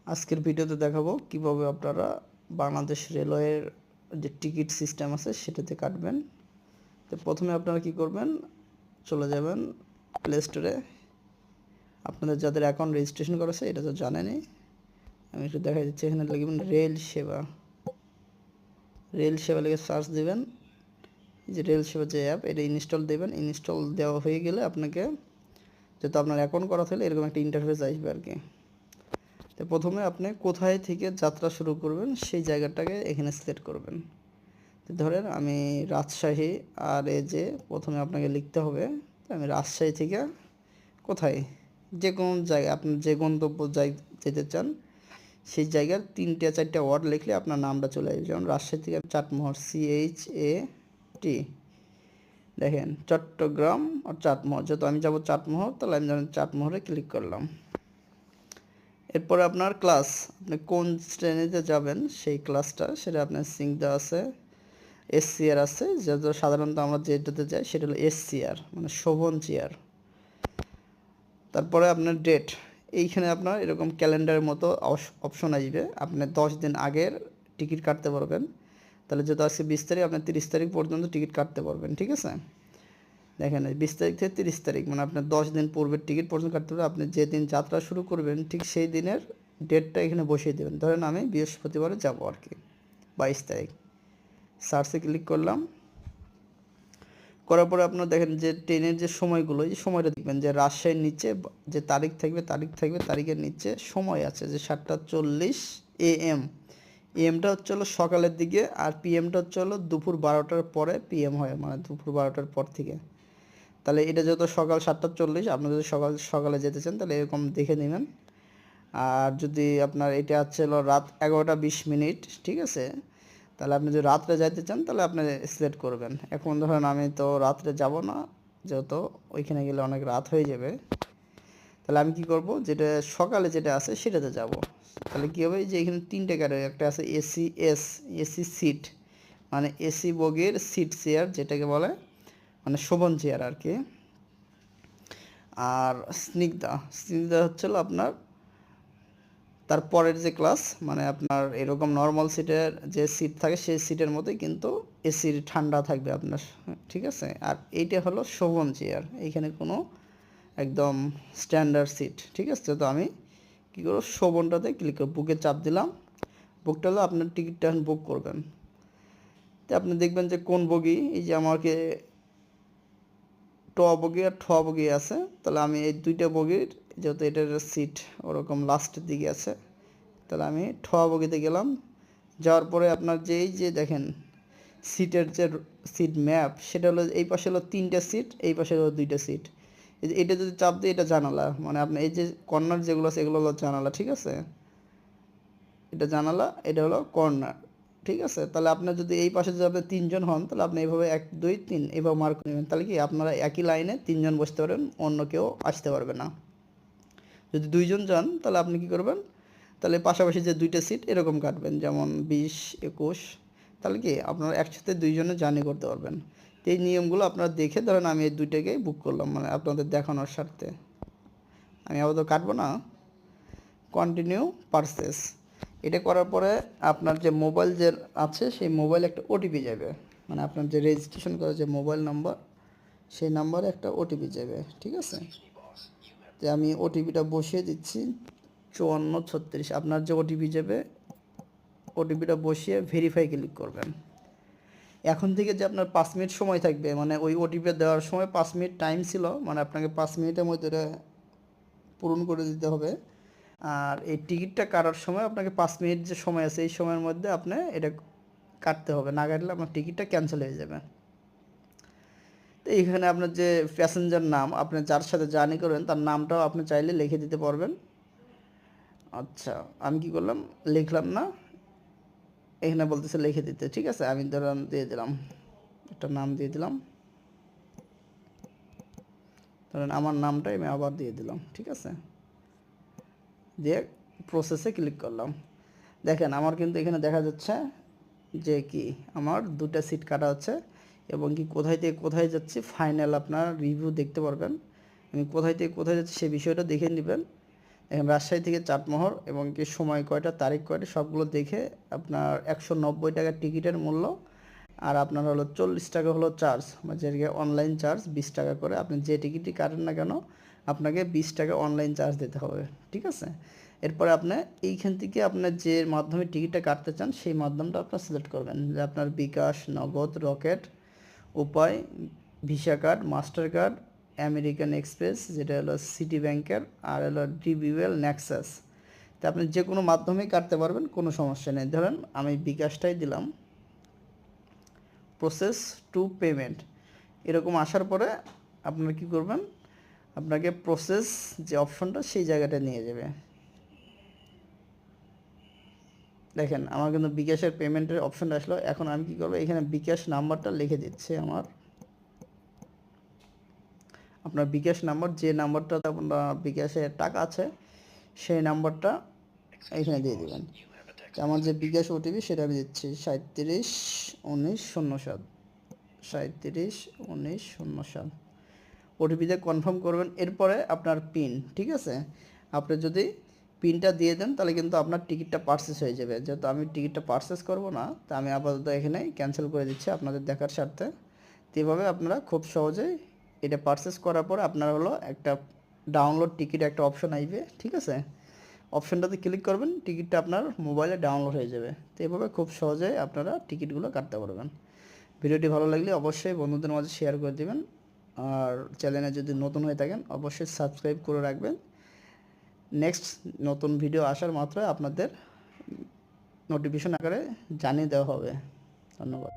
আজকের ভিডিওতে দেখাবো কিভাবে আপনারা বাংলাদেশ রেলওয়ের যে টিকিট সিস্টেম আছে সেটাতে কাটবেন। তো প্রথমে আপনারা কি করবেন, চলে যাবেন প্লে স্টোরে। আপনাদের যাদের অ্যাকাউন্ট রেজিস্ট্রেশন করা আছে এটা তো জানেনই, আমি একটু দেখা দিচ্ছি। এখানে লিখবেন রেল সেবা লিখে সার্চ দেবেন। এই যে রেল সেবা যে অ্যাপ, এটা ইনস্টল দেবেন। ইনস্টল দেওয়া হয়ে গেলে আপনাকে, যেহেতু আপনার অ্যাকাউন্ট করা থাকলে এরকম একটা ইন্টারফেস আসবে আর কি। তো প্রথমে আপনি কোথায় থেকে যাত্রা শুরু করবেন সেই জায়গাটাকে এখানে সিলেক্ট করবেন। তো ধরেন আমি রাজশাহী, আর এই যে প্রথমে আপনাকে লিখতে হবে আমি রাজশাহী থেকে কোথায়, যে কোনো জায়গায় আপনার যে গন্তব্য যেতে চান সেই জায়গার 3-4টা ওয়ার্ড লিখলে আপনার নামটা চলে আসবে। যেমন রাজশাহী থেকে চাটমোহর, CHAT, দেখেন চট্টগ্রাম আর চাটমোহর, যেহেতু আমি যাব চাটমোহর তাহলে আমি যেমন চাটমোহরে ক্লিক করলাম। এরপরে আপনার ক্লাস, আপনি কোন শ্রেণীতে যাবেন সেই ক্লাসটা সেটা আপনার সিঙ্ক দেওয়া আছে। SCR আছে, যেহেতু সাধারণত আমরা যেটাতে যাই সেটা হলো SCR, মানে শোভন চেয়ার। তারপরে আপনার ডেট, এইখানে আপনার এরকম ক্যালেন্ডারের মতো অপশন আসবে, আপনি 10 দিন আগের টিকিট কাটতে পারবেন। তাহলে যেহেতু আজকে 20 তারিখ, আপনি 30 তারিখ পর্যন্ত টিকিট কাটতে পারবেন, ঠিক আছে। দেখেন 20 তারিখ থেকে 30 তারিখ, মানে আপনার 10 দিন পূর্বের টিকিট পর্যন্ত কাটতে পারবেন। আপনি যে দিন যাত্রা শুরু করবেন ঠিক সেই দিনের ডেটটা এখানে বসিয়ে দেবেন। ধরেন আমি বৃহস্পতিবারে যাব আর কি, 22 তারিখ। সার্চে ক্লিক করলাম, করার পরে আপনার দেখেন যে ট্রেনের যে সময়গুলো, এই সময়টা দেখবেন যে রাজশাহীর নিচে যে তারিখ থাকবে, তারিখের নিচে সময় আছে যে 7:40 AM। এমটা হচ্ছে হলো সকালের দিকে, আর পিএমটা হচ্ছে হলো দুপুর 12টার পরে পিএম হয়, মানে দুপুর 12টার পর থেকে। তাহলে এটা যেহেতু সকাল 7:40, আপনি যদি সকালে যেতে চান তাহলে এরকম দেখে নেবেন। আর যদি আপনার এটা হচ্ছে হলো রাত 11:20, ঠিক আছে, তাহলে আপনি যদি রাত্রে যাইতে চান তাহলে আপনি সিলেক্ট করবেন। এখন ধরেন আমি তো রাত্রে যাব না, যেহেতু ওইখানে গেলে অনেক রাত হয়ে যাবে, তাহলে আমি কি করব, যেটা সকালে যেটা আছে সেটাতে যাব। তাহলে কী হবে, যে এখানে 3টে ক্যাটাগরি, একটা আছে এসি সিট, মানে এসি বগির সিট চেয়ার যেটাকে বলে, মানে শোভন চেয়ার আর কি। আর স্নিগ্ধা হচ্ছিল আপনার তারপরের যে ক্লাস, মানে আপনার এরকম নর্মাল সিটের যে সিট থাকে সেই সিটের মতোই, কিন্তু এসির ঠান্ডা থাকবে আপনার, ঠিক আছে। আর এইটা হলো শোভন চেয়ার, এইখানে কোনো একদম স্ট্যান্ডার্ড সিট, ঠিক আছে। তো আমি কী করব, শোভনটাতে ক্লিক করব, বুকে চাপ দিলাম। বুকটা হলো আপনার টিকিটটা এখন বুক করবেন। তো আপনি দেখবেন যে কোন বগি, এই যে আমাকে ট বগি আর ঠ বগি আছে, তাহলে আমি এই 2টা বগির, যেহেতু এটার সিট ওরকম লাস্টের দিকে আছে, তাহলে আমি ঠ বগিতে গেলাম। যাওয়ার পরে আপনার যে এই যে দেখেন সিটের যে সিট ম্যাপ, সেটা হলো এই পাশে হলো 3টা সিট, এই পাশে হলো 2টা সিট। এই যে এটা যদি চাপ দিই এটা জানালা, মানে আপনার এই যে কর্নার যেগুলো আছে এগুলো হলো জানালা, ঠিক আছে। এটা জানালা, এটা হলো কর্নার, ঠিক আছে। তাহলে আপনার যদি এই পাশে যদি আপনি 3জন হন তাহলে আপনি এইভাবে 1 2 3 এইভাবে মার্ক করে নেবেন। তাহলে কি আপনারা একই লাইনে 3জন বসতে পারবেন, অন্য কেউ আসতে পারবে না। যদি 2জন যান তাহলে আপনি কি করবেন, তাহলে পাশাপাশি যে 2টা সিট এরকম কাটবেন, যেমন 20 21, তাহলে কি আপনারা একসাথে 2জনে জার্নি করতে পারবেন। তো এই নিয়মগুলো আপনারা দেখে, ধরেন আমি এই 2টাকেই বুক করলাম, মানে আপনাদের দেখানোর স্বার্থে। আমি আপাতত কাটবো না, কন্টিনিউ পারচেস। এটা করার পরে আপনার যে মোবাইল যে আছে সেই মোবাইলে একটা ওটিপি যাবে, মানে আপনার যে রেজিস্ট্রেশন করা যে মোবাইল নাম্বার সেই নাম্বারে একটা ওটিপি যাবে, ঠিক আছে। তো আমি ওটিপিটা বসিয়ে দিচ্ছি 5436। আপনার যে ওটিপি যাবে ওটিপিটা বসিয়ে ভেরিফাই ক্লিক করবেন। এখন থেকে যে আপনার 5 মিনিট সময় থাকবে, মানে ওই ওটিপি দেওয়ার সময় 5 মিনিট টাইম ছিল, মানে আপনাকে 5 মিনিটের মধ্যে এটা পূরণ করে দিতে হবে। আর এই টিকিটটা কাটার সময় আপনাকে 5 মিনিট যে সময় আছে এই সময়ের মধ্যে আপনি এটা কাটতে হবে, না কাটলে আপনার টিকিটটা ক্যান্সেল হয়ে যাবে। তো এইখানে আপনার যে প্যাসেঞ্জার নাম, আপনি যার সাথে জার্নি করবেন তার নামটাও আপনি চাইলে লিখে দিতে পারবেন। আচ্ছা, আমি কি করলাম, লিখলাম না, এখানে বলতেছে লিখে দিতে, ঠিক আছে। আমি ধরুন দিয়ে দিলাম, একটা নাম দিয়ে দিলাম, ধরেন আমার নামটাই আমি আবার দিয়ে দিলাম, ঠিক আছে। দিয়ে প্রসেসে ক্লিক করলাম। দেখেন আমার কিন্তু এখানে দেখা যাচ্ছে যে কি আমার 2টা সিট কাটা হচ্ছে, এবং কি কোথায় থেকে কোথায় যাচ্ছি ফাইনাল আপনার রিভিউ দেখতে পারবেন। আমি কোথায় থেকে কোথায় যাচ্ছি সেই বিষয়টা দেখে নেবেন। এখানে রাজশাহী থেকে চাটমোহর এবং কি সময় কয়টা তারিখ কয়টা সবগুলো দেখে আপনার 190 টাকা টিকিটের মূল্য। আর আপনার হলো 40 টাকা হলো চার্জ, মানে যেটাকে অনলাইন চার্জ 20 টাকা করে। আপনি যে টিকিটই কাটেন না কেন আপনাকে 20 টাকা অনলাইন চার্জ দিতে হবে, ঠিক আছে। এরপরে আপনি এইখান থেকে আপনার যে মাধ্যমে টিকিটটা কাটতে চান সেই মাধ্যমটা আপনার সিলেক্ট করবেন, যে আপনার বিকাশ, নগদ, রকেট, উপায়, visa card, master card, American express যেটা হলো সিটি ব্যাংকের, আর হলো ডিবিওয়েল, নেক্সাস। তা আপনি যে কোনো মাধ্যমেই কাটতে পারবেন, কোনো সমস্যা নেই। ধরেন আমি বিকাশটাই দিলাম, প্রসেস টু পেমেন্ট এরকম আসার পরে আপনারা কি করবেন, আপনাকে প্রসেস যে অপশনটা সেই জায়গাটা নিয়ে যাবে। দেখেন আমার কিন্তু বিকাশের পেমেন্টের অপশনটা আসলো। এখন আমি কি করবো, এখানে বিকাশ নাম্বারটা লিখে দিচ্ছি আপনার বিকাশ নাম্বার, যে নাম্বারটাতে আপনার বিকাশে টাকা আছে সেই নাম্বারটা এখানে দিয়ে দেবেন। আমার যে বিকাশ ওটিপি সেটা আমি দিচ্ছি 371907, 371907 ওটিপিতে কনফার্ম করবেন। এরপরে আপনার পিন, ঠিক আছে। আপনি যদি পিনটা দিয়ে দেন তাহলে কিন্তু আপনার টিকিটটা পারচেস হয়ে যাবে। যেহেতু আমি টিকিটটা পারচেস করব না, তা আমি আপাতত এখানে ক্যান্সেল করে দিচ্ছি আপনাদের দেখার স্বার্থে। তো এভাবে আপনারা খুব সহজেই এটা পারচেস করার পর আপনার হলো একটা ডাউনলোড টিকিট একটা অপশন আসবে, ঠিক আছে। অপশনটাতে ক্লিক করবেন, টিকিটটা আপনার মোবাইলে ডাউনলোড হয়ে যাবে। তো এভাবে খুব সহজেই আপনারা টিকিটগুলো কাটতে পারবেন। ভিডিওটি ভালো লাগলে অবশ্যই বন্ধুদের মাঝে শেয়ার করে দেবেন, আর চ্যানেলে যদি নতুন হয়ে থাকেন অবশ্যই সাবস্ক্রাইব করে রাখবেন। নেক্সট নতুন ভিডিও আসার মাত্র আপনাদের নোটিফিকেশন আকারে জানিয়ে দেওয়া হবে। ধন্যবাদ।